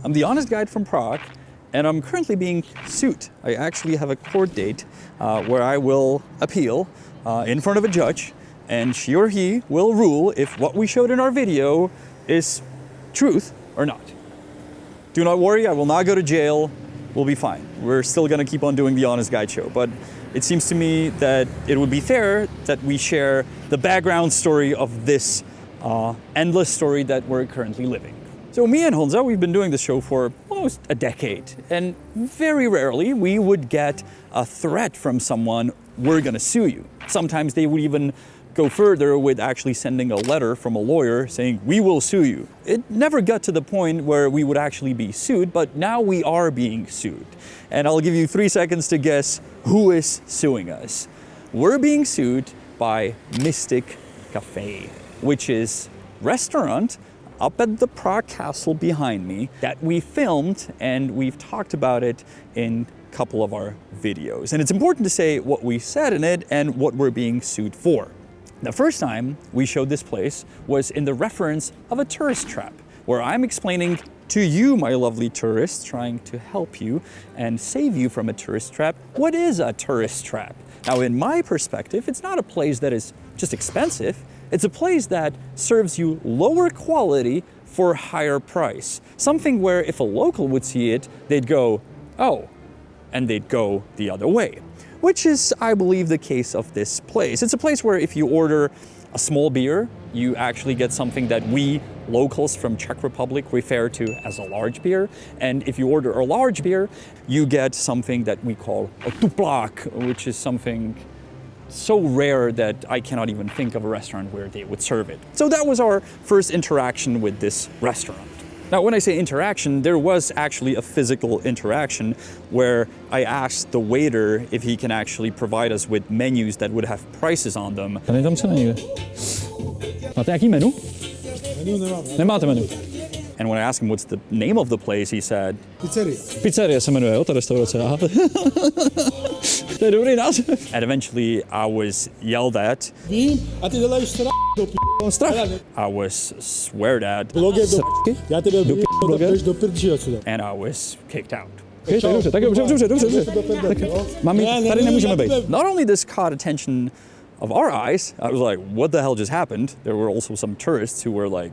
I'm the honest guide from Prague, and I'm currently being sued. I actually have a court date where I will appeal in front of a judge, and she or he will rule if what we showed in our video is truth or not. Do not worry, I will not go to jail. We'll be fine. We're still gonna keep on doing the Honest Guide show, but it seems to me that it would be fair that we share the background story of this endless story that we're currently living. So me and Honza, we've been doing this show for almost a decade, and very rarely we would get a threat from someone, we're gonna sue you. Sometimes they would even go further with actually sending a letter from a lawyer saying, we will sue you. It never got to the point where we would actually be sued, but now we are being sued. And I'll give you 3 seconds to guess who is suing us. We're being sued by Mystic Cafe, which is a restaurant up at the Prague Castle behind me that we filmed, and we've talked about it in a couple of our videos. And it's important to say what we said in it and what we're being sued for. The first time we showed this place was in the reference of a tourist trap, where I'm explaining to you, my lovely tourists, trying to help you and save you from a tourist trap, what is a tourist trap? Now, in my perspective, it's not a place that is just expensive. It's a place that serves you lower quality for a higher price. Something where if a local would see it, they'd go, oh, and they'd go the other way. Which is, I believe, the case of this place. It's a place where if you order a small beer, you actually get something that we locals from Czech Republic refer to as a large beer. And if you order a large beer, you get something that we call a tuplák, which is something so rare that I cannot even think of a restaurant where they would serve it. So that was our first interaction with this restaurant. Now, when I say interaction, there was actually a physical interaction where I asked the waiter if he can actually provide us with menus that would have prices on them. Tady tam se není. Máte nějaký menu? Menu nemáme. Nemáte menu. And when I asked him what's the name of the place, he said, Pizzeria. Pizzeria se jmenuje, jo, ta restaurace. Aha. To je dobrý název. and eventually I was yelled at, Vím, a ty děláš strach do p***. Mám strach. I was sweared at, Bloger do p***. Já tebe Do p***, bloger. jdeš do prdži odsud. and I was kicked out. Okay, tak dobře. Mami, tady nemůžeme být. Not only this caught attention of our eyes, I was like, what the hell just happened? There were also some tourists who were like,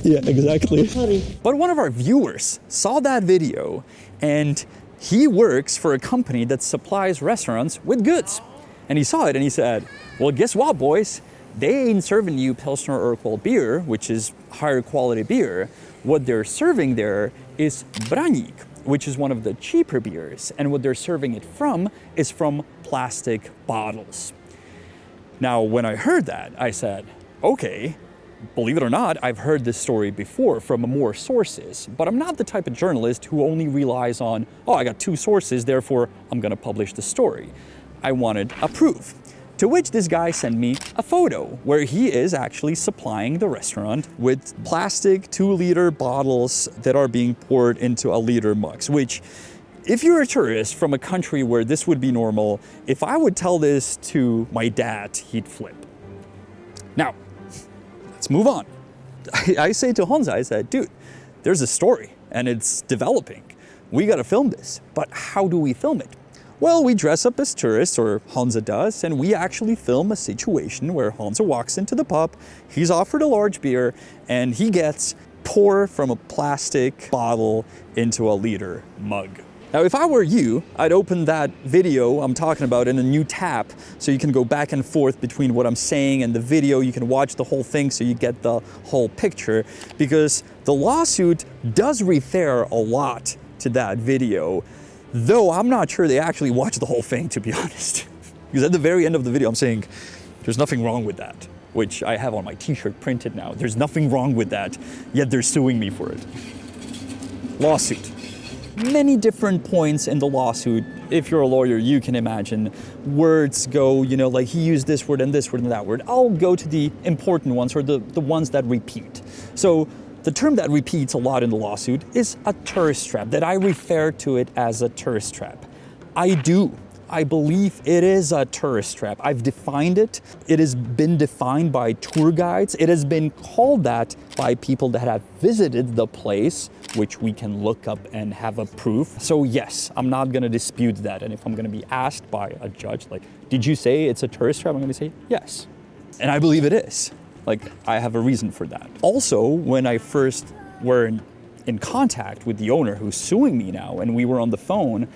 Yeah, exactly. but one of our viewers saw that video, and he works for a company that supplies restaurants with goods. And he saw it and he said, well, guess what, boys? They ain't serving you Pilsner Urquell beer, which is higher quality beer. What they're serving there is Braník, which is one of the cheaper beers. And what they're serving it from is from plastic bottles. Now, when I heard that, I said, okay, believe it or not, I've heard this story before from more sources, but I'm not the type of journalist who only relies on, oh, I got 2 sources, therefore I'm gonna publish the story. I wanted a proof. To which this guy sent me a photo where he is actually supplying the restaurant with plastic 2-liter bottles that are being poured into a liter mugs, which, if you're a tourist from a country where this would be normal, if I would tell this to my dad, he'd flip. Now, let's move on. I say to Honza, I said, dude, there's a story and it's developing. We gotta film this, but how do we film it? Well, we dress up as tourists, or Honza does, and we actually film a situation where Honza walks into the pub, he's offered a large beer, and he gets pour from a plastic bottle into a liter mug. Now, if I were you, I'd open that video I'm talking about in a new tab so you can go back and forth between what I'm saying and the video. You can watch the whole thing so you get the whole picture, because the lawsuit does refer a lot to that video, though I'm not sure they actually watched the whole thing, to be honest. Because at the very end of the video, I'm saying, there's nothing wrong with that, which I have on my t-shirt printed now. There's nothing wrong with that, yet they're suing me for it. Lawsuit. Many different points in the lawsuit. If you're a lawyer, you can imagine words go, like he used this word and that word. I'll go to the important ones, or the ones that repeat. So the term that repeats a lot in the lawsuit is a tourist trap, that I refer to it as a tourist trap. I do. I believe it is a tourist trap. I've defined it. It has been defined by tour guides. It has been called that by people that have visited the place, which we can look up and have a proof. So yes, I'm not gonna dispute that. And if I'm gonna be asked by a judge, like, did you say it's a tourist trap? I'm gonna say yes. And I believe it is. Like, I have a reason for that. Also, when I first were in contact with the owner who's suing me now, and we were on the phone,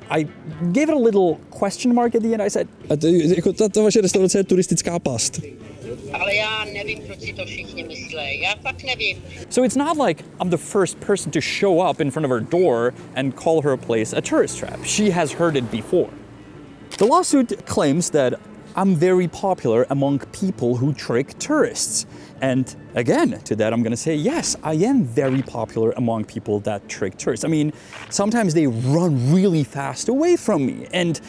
I gave it a little question mark at the end. I said, Ta vaše restaurace je turistická past. Ale já nevím, proč si to všichni myslí. Já fakt nevím. so it's not like I'm the first person to show up in front of her door and call her place a tourist trap. She has heard it before. The lawsuit claims that I'm very popular among people who trick tourists. And again, to that, I'm gonna say, yes, I am very popular among people that trick tourists. I mean, sometimes they run really fast away from me. And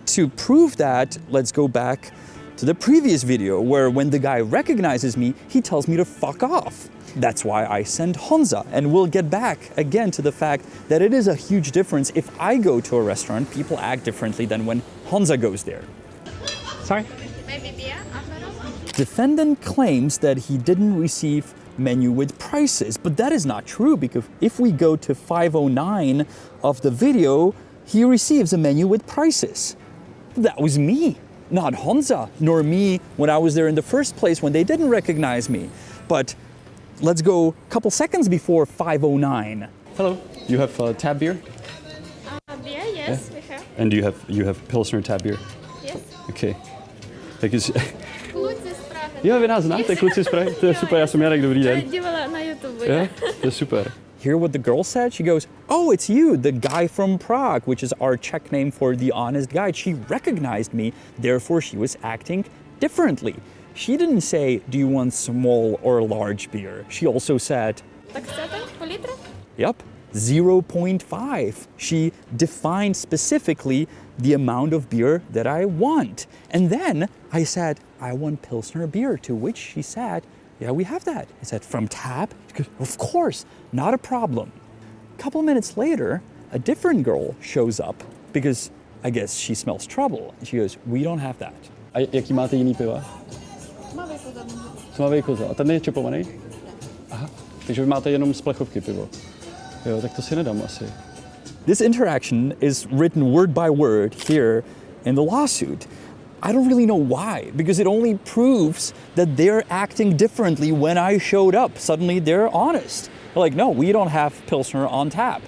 to prove that, let's go back to the previous video where when the guy recognizes me, he tells me to fuck off. That's why I send Honza. And we'll get back again to the fact that it is a huge difference. If I go to a restaurant, people act differently than when Honza goes there. Sorry? Maybe beer, Aperol? Defendant claims that he didn't receive menu with prices, but that is not true because if we go to 509 of the video, he receives a menu with prices. That was me, not Honza, nor me when I was there in the first place when they didn't recognize me. But let's go a couple seconds before 509. Hello. You have tab beer? Beer, yes, we have. And you have Pilsner tab beer? Yes. Okay. Takže... Kluci z Prahy. Jo, vy nás znáte, kluci z Prahy? To je super, já jsem Janek, dobrý den. Dívala na YouTube. Jo, to je super. Hear what the girl said? She goes, oh, it's you, the guy from Prague, which is our Czech name for the honest guide. She recognized me, therefore she was acting differently. She didn't say, do you want small or large beer? She also said, Tak chcete po litru? yep, 0.5. She defined specifically the amount of beer that I want. And then I said, I want Pilsner beer, to which she said, yeah, we have that. I said, from tap? She goes, of course, not a problem. A couple minutes later, a different girl shows up because I guess she smells trouble. And she goes, we don't have that. A jaký máte jiný piva? Tmavý koza. A ten je čepovaný? Aha. Takže vy máte jenom z plechovky pivo. Jo, tak to si nedám asi. This interaction is written word by word here in the lawsuit. I don't really know why, because it only proves that they're acting differently when I showed up. Suddenly they're honest. They're like, no, we don't have Pilsner on tap.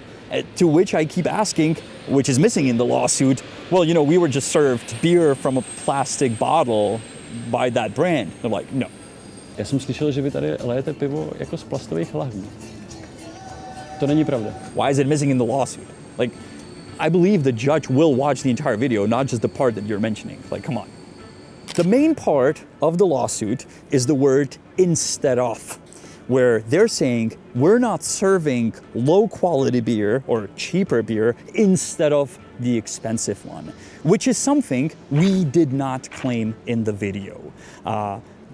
To which I keep asking, which is missing in the lawsuit, well, you know, we were just served beer from a plastic bottle by that brand. They're like, no. Já jsem slyšel, že vy tady lejete pivo jako z plastových lahví. To není pravda. Why is it missing in the lawsuit? Like, I believe the judge will watch the entire video, not just the part that you're mentioning. Like, come on. The main part of the lawsuit is the word instead of, where they're saying we're not serving low quality beer or cheaper beer instead of the expensive one, which is something we did not claim in the video.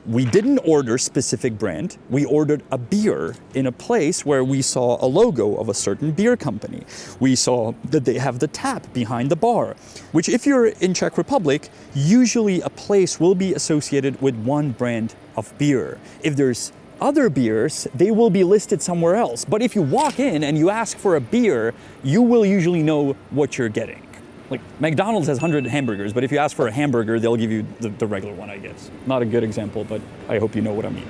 We didn't order specific brand. We ordered a beer in a place where we saw a logo of a certain beer company. We saw that they have the tap behind the bar, which if you're in Czech Republic, usually a place will be associated with one brand of beer. If there's other beers, they will be listed somewhere else. But if you walk in and you ask for a beer, you will usually know what you're getting. Like, McDonald's has 100 hamburgers, but if you ask for a hamburger, they'll give you the regular one, I guess. Not a good example, but I hope you know what I mean.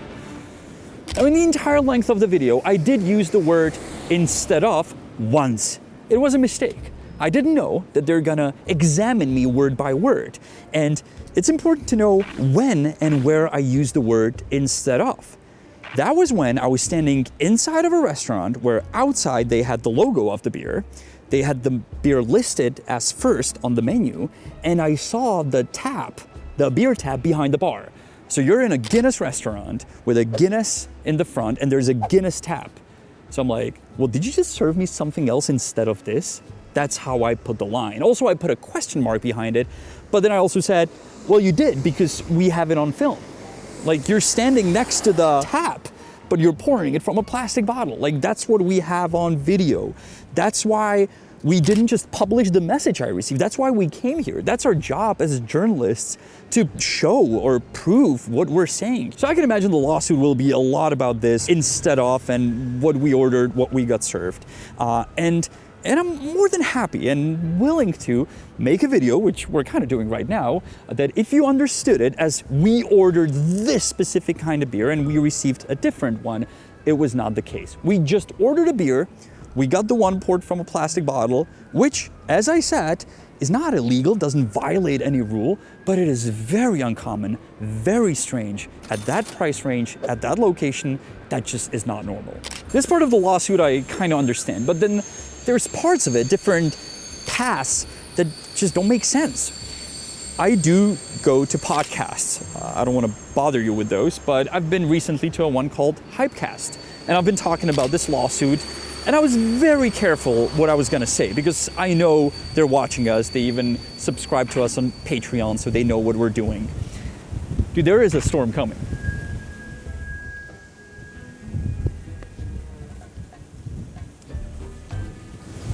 Now, in the entire length of the video, I did use the word instead of once. It was a mistake. I didn't know that they're gonna examine me word by word. And it's important to know when and where I use the word instead of. That was when I was standing inside of a restaurant where outside they had the logo of the beer. They had the beer listed as first on the menu, and I saw the tap, the beer tap behind the bar. So you're in a Guinness restaurant with a Guinness in the front, and there's a Guinness tap. So I'm like, well, did you just serve me something else instead of this? That's how I put the line. Also, I put a question mark behind it, but then I also said, well, you did because we have it on film. Like, you're standing next to the tap, but you're pouring it from a plastic bottle. Like, that's what we have on video. That's why we didn't just publish the message I received. That's why we came here. That's our job as journalists, to show or prove what we're saying. So I can imagine the lawsuit will be a lot about this instead of and what we ordered, what we got served. And I'm more than happy and willing to make a video, which we're kind of doing right now, that if you understood it as we ordered this specific kind of beer and we received a different one, it was not the case. We just ordered a beer, we got the one poured from a plastic bottle, which, as I said, is not illegal, doesn't violate any rule, but it is very uncommon, very strange. At that price range, at that location, that just is not normal. This part of the lawsuit I kind of understand, but then there's parts of it, different paths, that just don't make sense. I do go to podcasts. I don't want to bother you with those, but I've been recently to a one called Hypecast, and I've been talking about this lawsuit, and I was very careful what I was going to say because I know they're watching us. They even subscribe to us on Patreon, so they know what we're doing. Dude, there is a storm coming.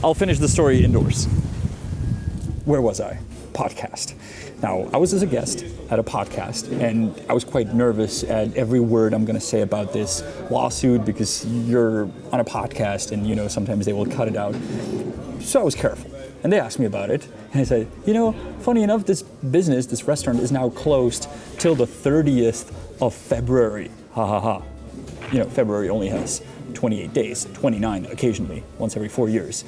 I'll finish the story indoors. Where was I? Podcast. Now, I was as a guest at a podcast, and I was quite nervous at every word I'm going to say about this lawsuit because you're on a podcast and, you know, sometimes they will cut it out. So I was careful. And they asked me about it, and I said, you know, funny enough, this business, this restaurant is now closed till the 30th of February. Ha ha ha. You know, February only has 28 days, 29 occasionally, once every 4 years.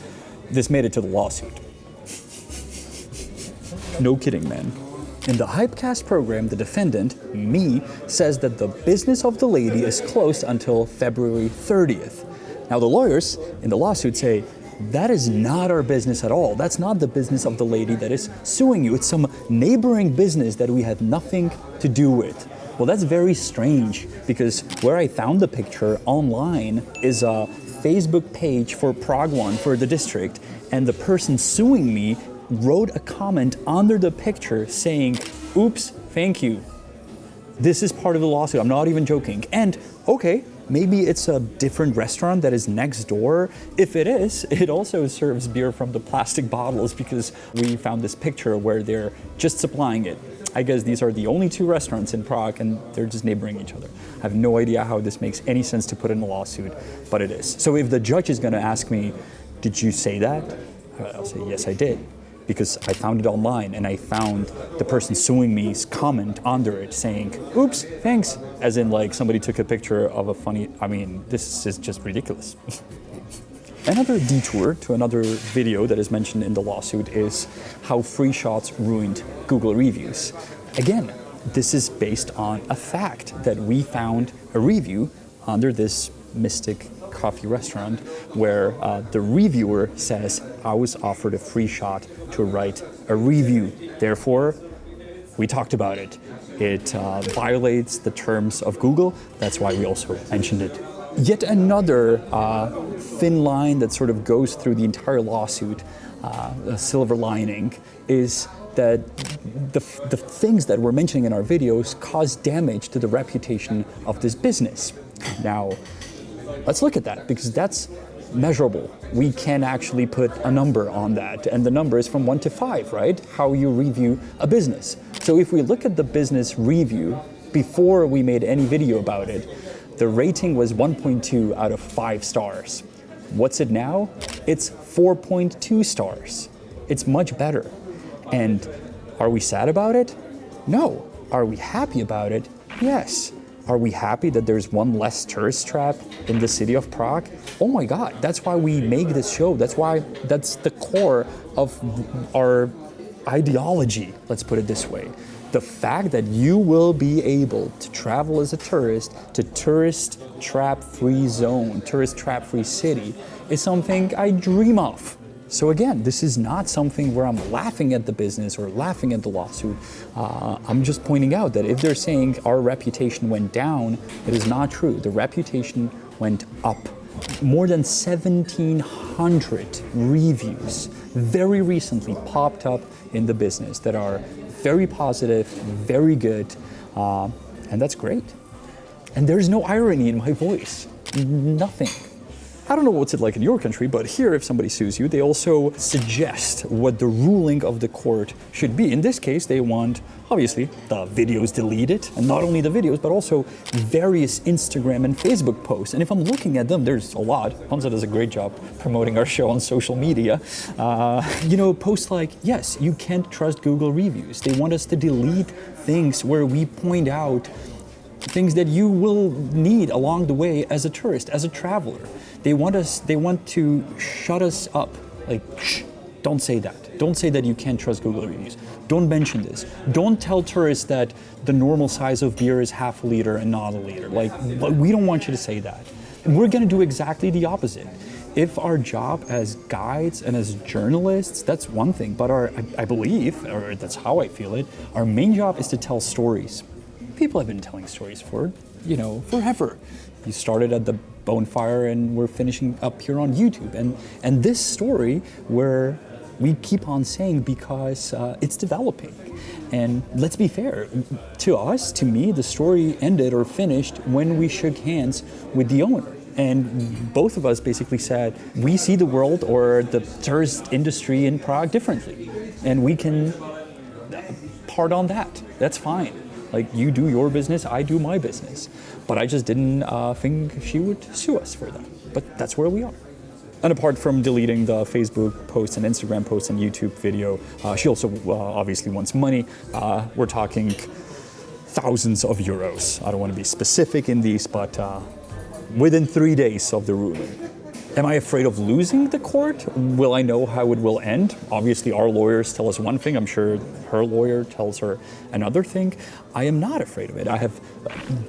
This made it to the lawsuit. No kidding, man. In the Hypecast program, the defendant, me, says that the business of the lady is closed until February 30th. Now, the lawyers in the lawsuit say, that is not our business at all. That's not the business of the lady that is suing you. It's some neighboring business that we have nothing to do with. Well, that's very strange because where I found the picture online is a Facebook page for Prague 1 for the district, and the person suing me wrote a comment under the picture saying, oops, thank you. This is part of the lawsuit. I'm not even joking. And okay, maybe it's a different restaurant that is next door. If it is, it also serves beer from the plastic bottles because we found this picture where they're just supplying it. I guess these are the only two restaurants in Prague and they're just neighboring each other. I have no idea how this makes any sense to put in a lawsuit, but it is. So if the judge is gonna ask me, did you say that? I'll say, yes, I did. Because I found it online and I found the person suing me's comment under it saying, oops, thanks. As in like somebody took a picture of a funny, I mean, this is just ridiculous. Another detour to another video that is mentioned in the lawsuit is how free shots ruined Google reviews. Again, this is based on a fact that we found a review under this Mystic coffee restaurant where the reviewer says, I was offered a free shot to write a review. Therefore, we talked about it. It violates the terms of Google. That's why we also mentioned it. Yet another thin line that sort of goes through the entire lawsuit, a silver lining, is that the things that we're mentioning in our videos cause damage to the reputation of this business. Now, let's look at that because that's measurable. We can actually put a number on that, and the number is from 1 to 5, right? How you review a business. So if we look at the business review before we made any video about it, the rating was 1.2 out of 5 stars. What's it now? It's 4.2 stars. It's much better. And are we sad about it? No. Are we happy about it? Yes. Are we happy that there's one less tourist trap in the city of Prague? Oh my God, that's why we make this show. That's the core of our ideology, let's put it this way. The fact that you will be able to travel as a tourist to tourist trap-free zone, tourist trap-free city is something I dream of. So again, this is not something where I'm laughing at the business or laughing at the lawsuit. I'm just pointing out that if they're saying our reputation went down, it is not true. The reputation went up. More than 1,700 reviews very recently popped up in the business that are very positive, very good, and that's great. And there's no irony in my voice, nothing. I don't know what's it like in your country, but here, if somebody sues you, they also suggest what the ruling of the court should be. In this case, they want, obviously, the videos deleted, and not only the videos, but also various Instagram and Facebook posts. And if I'm looking at them, there's a lot. Honza does a great job promoting our show on social media. Posts like, yes, you can't trust Google reviews. They want us to delete things where we point out things that you will need along the way as a tourist, as a traveler. They want to shut us up. Like, shh, don't say that. Don't say that you can't trust Google reviews. Don't mention this. Don't tell tourists that the normal size of beer is half a liter and not a liter. Like, we don't want you to say that. And we're gonna do exactly the opposite. If our job as guides and as journalists, that's one thing, but I believe, or that's how I feel it, our main job is to tell stories. People have been telling stories for, forever. You started at the bonfire and we're finishing up here on YouTube. And this story where we keep on saying because it's developing. And let's be fair, to us, to me, the story ended or finished when we shook hands with the owner. And both of us basically said, we see the world or the tourist industry in Prague differently. And we can part on that. That's fine. Like, you do your business, I do my business. But I just didn't think she would sue us for that. But that's where we are. And apart from deleting the Facebook posts and Instagram posts and YouTube video, she also obviously wants money. We're talking thousands of euros. I don't want to be specific in these, but within 3 days of the ruling. Am I afraid of losing the court? Will I know how it will end? Obviously, our lawyers tell us one thing. I'm sure her lawyer tells her another thing. I am not afraid of it. I have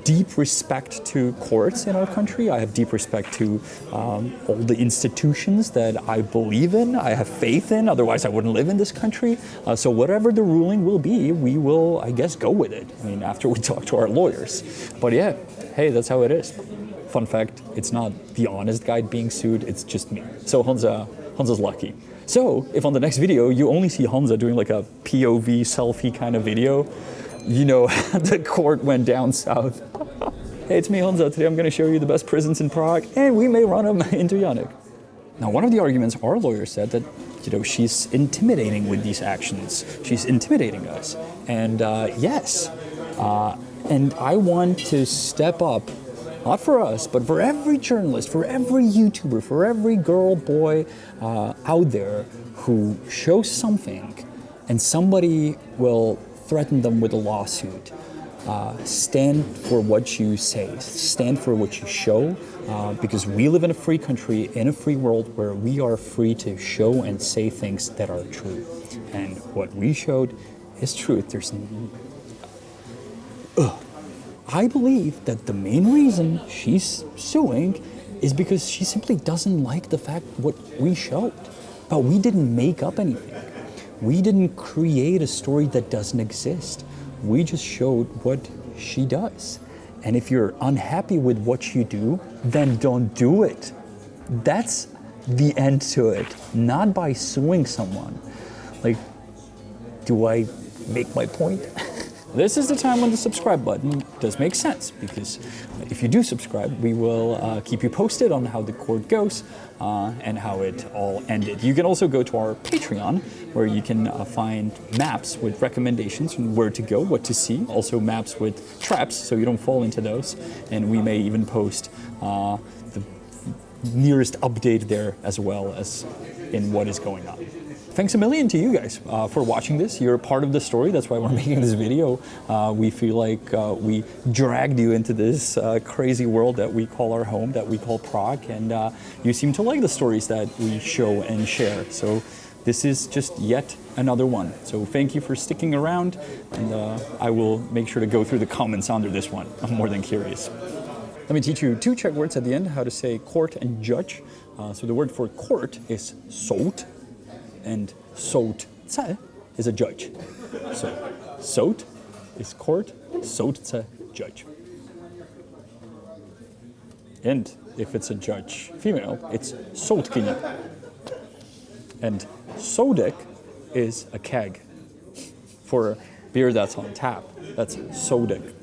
deep respect to courts in our country. I have deep respect to all the institutions that I believe in, I have faith in, otherwise I wouldn't live in this country. So whatever the ruling will be, we will, I guess, go with it. I mean, after we talk to our lawyers. But yeah, hey, that's how it is. Fun fact, it's not the honest guide being sued, it's just me. So Honza's lucky. So if on the next video you only see Honza doing like a POV selfie kind of video, you know the court went down south. Hey, it's me, Honza. Today I'm going to show you the best prisons in Prague, and we may run them into Janek. Now, one of the arguments our lawyer said that, she's intimidating with these actions. She's intimidating us. And yes, and I want to step up, not for us, but for every journalist, for every YouTuber, for every girl, boy out there who shows something and somebody will threaten them with a lawsuit. Stand for what you say, stand for what you show, because we live in a free country, in a free world where we are free to show and say things that are true. And what we showed is truth. I believe that the main reason she's suing is because she simply doesn't like the fact what we showed. But we didn't make up anything. We didn't create a story that doesn't exist. We just showed what she does. And if you're unhappy with what you do, then don't do it. That's the end to it, not by suing someone. Like, do I make my point? This is the time when the subscribe button does make sense, because if you do subscribe, we will keep you posted on how the court goes and how it all ended. You can also go to our Patreon, where you can find maps with recommendations on where to go, what to see, also maps with traps so you don't fall into those, and we may even post the nearest update there as well as in what is going on. Thanks a million to you guys for watching this. You're a part of the story. That's why we're making this video. We feel like we dragged you into this crazy world that we call our home, that we call Prague, and you seem to like the stories that we show and share. So this is just yet another one. So thank you for sticking around, and I will make sure to go through the comments under this one. I'm more than curious. Let me teach you two Czech words at the end, how to say court and judge. So the word for court is soud, and soudce is a judge. So soud is court, soudce, judge. And if it's a judge female, it's soudkyně. And soudek is a keg for beer that's on tap. That's soudek.